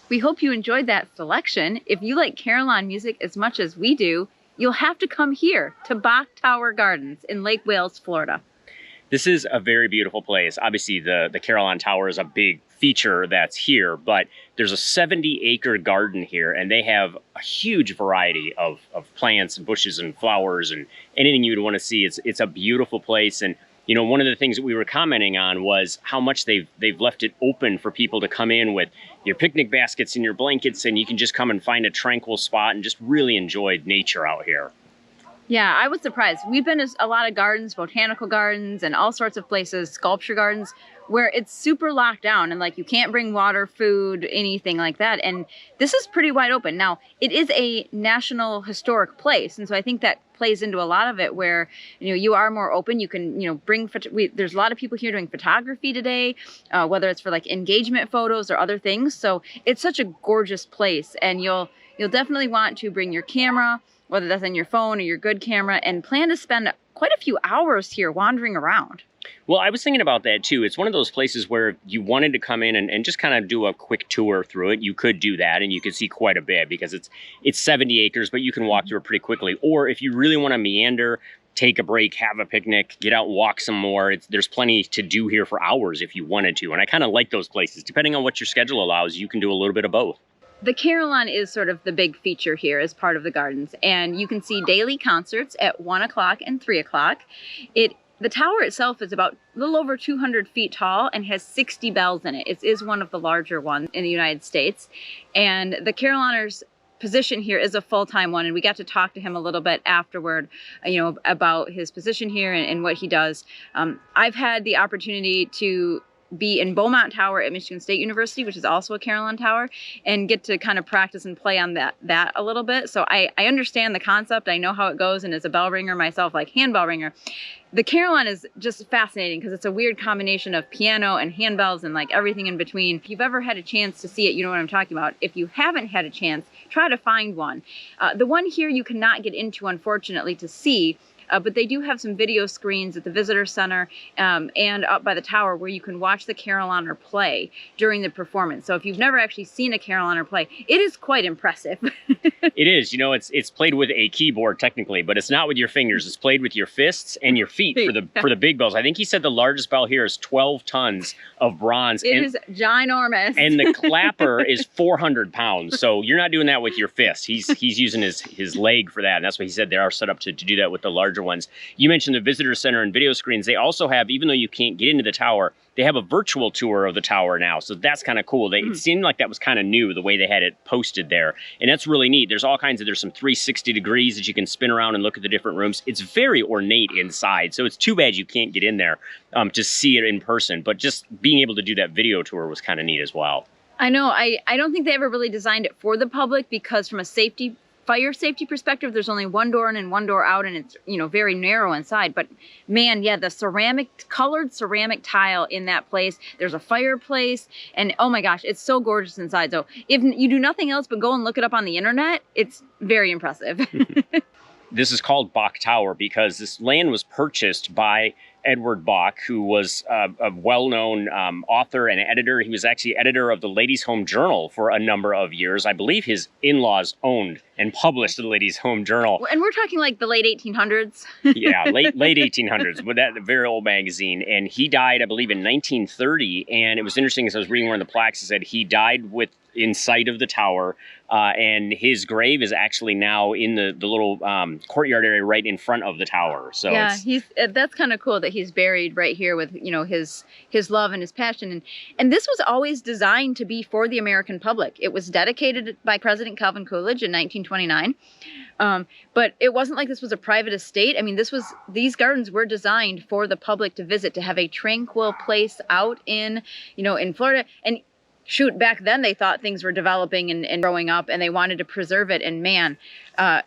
We hope you enjoyed that selection. If you like carillon music as much as we do, you'll have to come here to Bok Tower Gardens in Lake Wales, Florida. This is a very beautiful place. Obviously, the Carillon Tower is a big feature that's here, but there's a 70-acre garden here, and they have a huge variety of plants and bushes and flowers and anything you'd want to see. It's a beautiful place. And you know, one of the things that we were commenting on was how much they've left it open for people to come in with your picnic baskets and your blankets, and you can just come and find a tranquil spot and just really enjoy nature out here. Yeah, I was surprised. We've been to a lot of gardens, botanical gardens, and all sorts of places, sculpture gardens, where it's super locked down and like you can't bring water, food, anything like that. And this is pretty wide open. Now, it is a national historic place, and so I think that plays into a lot of it where, you know, you are more open. You can, you know, bring, there's a lot of people here doing photography today, whether it's for like engagement photos or other things. So it's such a gorgeous place, and you'll definitely want to bring your camera, whether that's on your phone or your good camera, and plan to spend quite a few hours here wandering around. Well, I was thinking about that too. It's one of those places where you wanted to come in and just kind of do a quick tour through it. You could do that, and you could see quite a bit because it's 70 acres, but you can walk through it pretty quickly. Or if you really want to meander, take a break, have a picnic, get out and walk some more. There's plenty to do here for hours if you wanted to. And I kind of like those places. Depending on what your schedule allows, you can do a little bit of both. The carillon is sort of the big feature here as part of the gardens, and you can see daily concerts at 1 o'clock and 3 o'clock. The tower itself is about a little over 200 feet tall and has 60 bells in it. It is one of the larger ones in the United States. And the carilloners' position here is a full-time one, and we got to talk to him a little bit afterward, you know, about his position here and what he does. I've had the opportunity to be in Beaumont Tower at Michigan State University, which is also a carillon tower, and get to kind of practice and play on that a little bit. So I understand the concept. I know how it goes, and as a bell ringer myself, like handbell ringer, the carillon is just fascinating because it's a weird combination of piano and handbells and like everything in between. If you've ever had a chance to see it, you know what I'm talking about. If you haven't had a chance, try to find one. The one here you cannot get into, unfortunately, to see, but they do have some video screens at the visitor center and up by the tower where you can watch the carillioner play during the performance. So if you've never actually seen a carillioner play, it is quite impressive. It is. You know, it's played with a keyboard technically, but it's not with your fingers. It's played with your fists and your feet for the big bells. I think he said the largest bell here is 12 tons of bronze. It is ginormous. And the clapper is 400 pounds. So you're not doing that with your fist. He's using his leg for that. And that's what he said. They are set up to do that with the larger ones. You mentioned the visitor center and video screens. They also have, even though you can't get into the tower, they have a virtual tour of the tower now. So that's kind of cool. It seemed like that was kind of new, the way they had it posted there. And that's really neat. There's some 360 degrees that you can spin around and look at the different rooms. It's very ornate inside. So it's too bad you can't get in there to see it in person. But just being able to do that video tour was kind of neat as well. I know. I don't think they ever really designed it for the public because from a fire safety perspective, there's only one door in and one door out, and it's, you know, very narrow inside. But man, yeah, the colored ceramic tile in that place, there's a fireplace, and oh my gosh, it's so gorgeous inside. So if you do nothing else but go and look it up on the internet, it's very impressive. This is called Bok Tower because this land was purchased by Edward Bok, who was a well-known author and editor. He was actually editor of the Ladies' Home Journal for a number of years. I believe his in-laws owned and published the Ladies' Home Journal. And we're talking like the late 1800s. Yeah, late 1800s, with that very old magazine. And he died, I believe, in 1930. And it was interesting, as I was reading one of the plaques, it said he died in sight of the tower, and his grave is actually now in the little courtyard area right in front of the tower. So yeah, that's kind of cool that he's buried right here with, you know, his love and his passion. And this was always designed to be for the American public. It was dedicated by President Calvin Coolidge in 1929. But it wasn't like this was a private estate. I mean, these gardens were designed for the public to visit, to have a tranquil place out in, you know, in Florida. And shoot, back then they thought things were developing and growing up, and they wanted to preserve it. And man,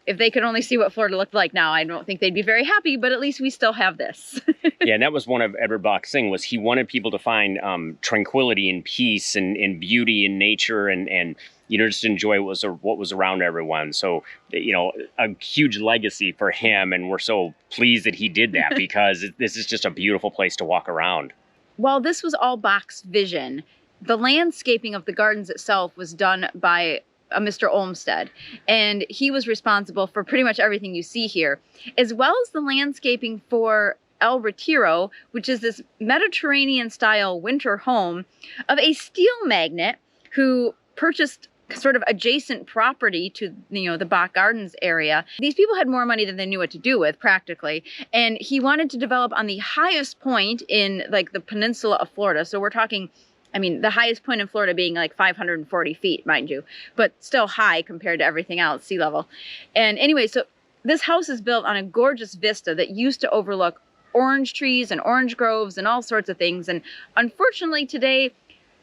if they could only see what Florida looked like now, I don't think they'd be very happy, but at least we still have this. Yeah, and that was one of Edward Bok's thing, was he wanted people to find tranquility and peace and beauty in nature and you know, just enjoy what was around everyone. So, you know, a huge legacy for him, and we're so pleased that he did that because this is just a beautiful place to walk around. While this was all Bok's vision, the landscaping of the gardens itself was done by Mr. Olmsted, and he was responsible for pretty much everything you see here, as well as the landscaping for El Retiro, which is this Mediterranean-style winter home of a steel magnate who purchased sort of adjacent property to, you know, the Bok Gardens area. These people had more money than they knew what to do with, practically, and he wanted to develop on the highest point in, like, the peninsula of Florida. So we're talking, I mean, the highest point in Florida being like 540 feet, mind you, but still high compared to everything else, sea level. And anyway, so this house is built on a gorgeous vista that used to overlook orange trees and orange groves and all sorts of things. And unfortunately today,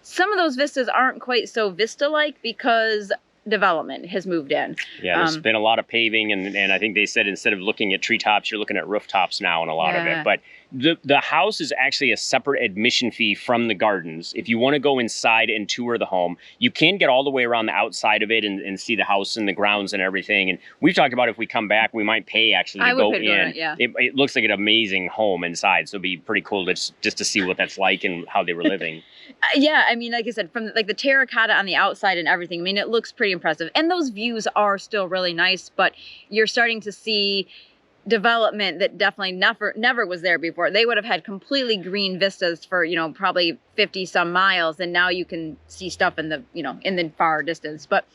some of those vistas aren't quite so vista-like because development has moved in. Yeah, there's been a lot of paving, and I think they said instead of looking at treetops, you're looking at rooftops now and a lot of it. But the house is actually a separate admission fee from the gardens. If you want to go inside and tour the home, you can get all the way around the outside of it and see the house and the grounds and everything. And we've talked about if we come back, we might pay actually to go in. It looks like an amazing home inside, so it'd be pretty cool to just to see what that's like and how they were living. Yeah, I mean, like I said, from like the terracotta on the outside and everything, I mean, it looks pretty impressive. And those views are still really nice, but you're starting to see development that definitely never was there before. They would have had completely green vistas for, you know, probably 50 some miles, and now you can see stuff in the, you know, in the far distance. But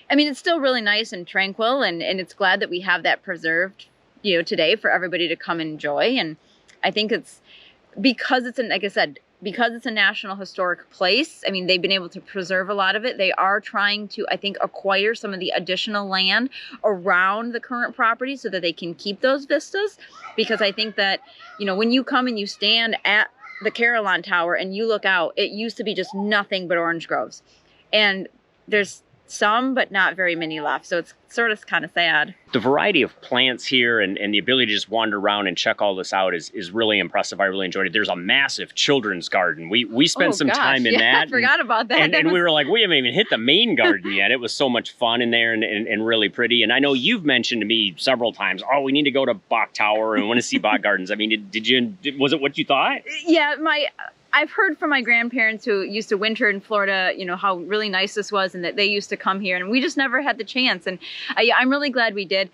I mean, it's still really nice and tranquil, and it's glad that we have that preserved, you know, today for everybody to come enjoy. And I think it's because it's, like I said, because it's a National Historic Place, I mean, they've been able to preserve a lot of it. They are trying to, I think, acquire some of the additional land around the current property so that they can keep those vistas. Because I think that, you know, when you come and you stand at the Carillon Tower and you look out, it used to be just nothing but orange groves. And there's some, but not very many left. So it's sort of kind of sad. The variety of plants here and the ability to just wander around and check all this out is really impressive. I really enjoyed it. There's a massive children's garden. We spent some time in that. I forgot about that. And we were like, we haven't even hit the main garden yet. It was so much fun in there and really pretty. And I know you've mentioned to me several times, oh, we need to go to Bok Tower and want to see Bok Gardens. I mean, was it what you thought? Yeah, I've heard from my grandparents who used to winter in Florida, you know, how really nice this was and that they used to come here, and we just never had the chance. And I'm really glad we did.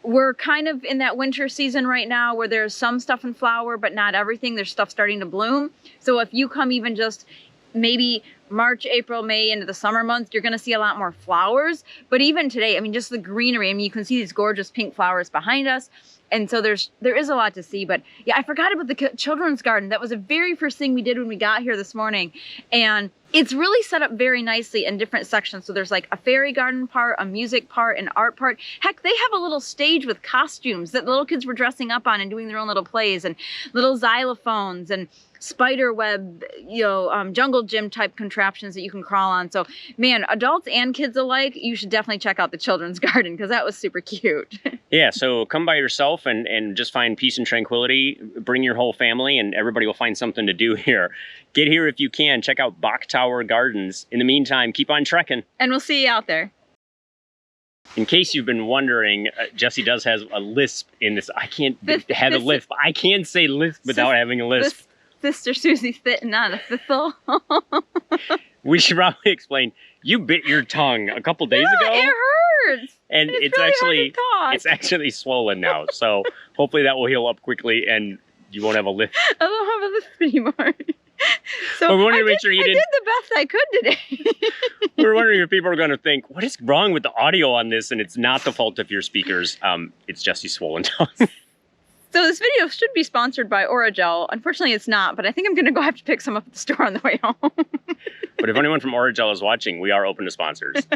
We're kind of in that winter season right now where there's some stuff in flower, but not everything. There's stuff starting to bloom. So if you come even just maybe March, April, May into the summer months, you're going to see a lot more flowers. But even today, I mean, just the greenery. I mean, you can see these gorgeous pink flowers behind us. And so there is a lot to see. But yeah, I forgot about the children's garden. That was the very first thing we did when we got here this morning. And it's really set up very nicely in different sections. So there's like a fairy garden part, a music part, an art part. Heck, they have a little stage with costumes that the little kids were dressing up on and doing their own little plays, and little xylophones and spider web, you know, jungle gym type contraptions that you can crawl on. So man, adults and kids alike, you should definitely check out the children's garden because that was super cute. Yeah, so come by yourself and just find peace and tranquility. Bring your whole family and everybody will find something to do here. Get here if you can. Check out Bok Tower Gardens. In the meantime, keep on trekking. And we'll see you out there. In case you've been wondering, Jesse does have a lisp in this. I can't have a lisp. I can't say lisp without having a lisp. Sister Susie's sitting on a thistle. We should probably explain. You bit your tongue a couple days ago. It hurts. And it's really actually swollen now. So hopefully that will heal up quickly and you won't have a lisp. I don't have a lisp anymore. So but we wanted to make sure you did the best I could today. We were wondering if people are going to think, what is wrong with the audio on this? And it's not the fault of your speakers. It's Jesse's swollen tongue. So this video should be sponsored by Orajel. Unfortunately, it's not, but I think I'm going to go have to pick some up at the store on the way home. But if anyone from Orajel is watching, we are open to sponsors.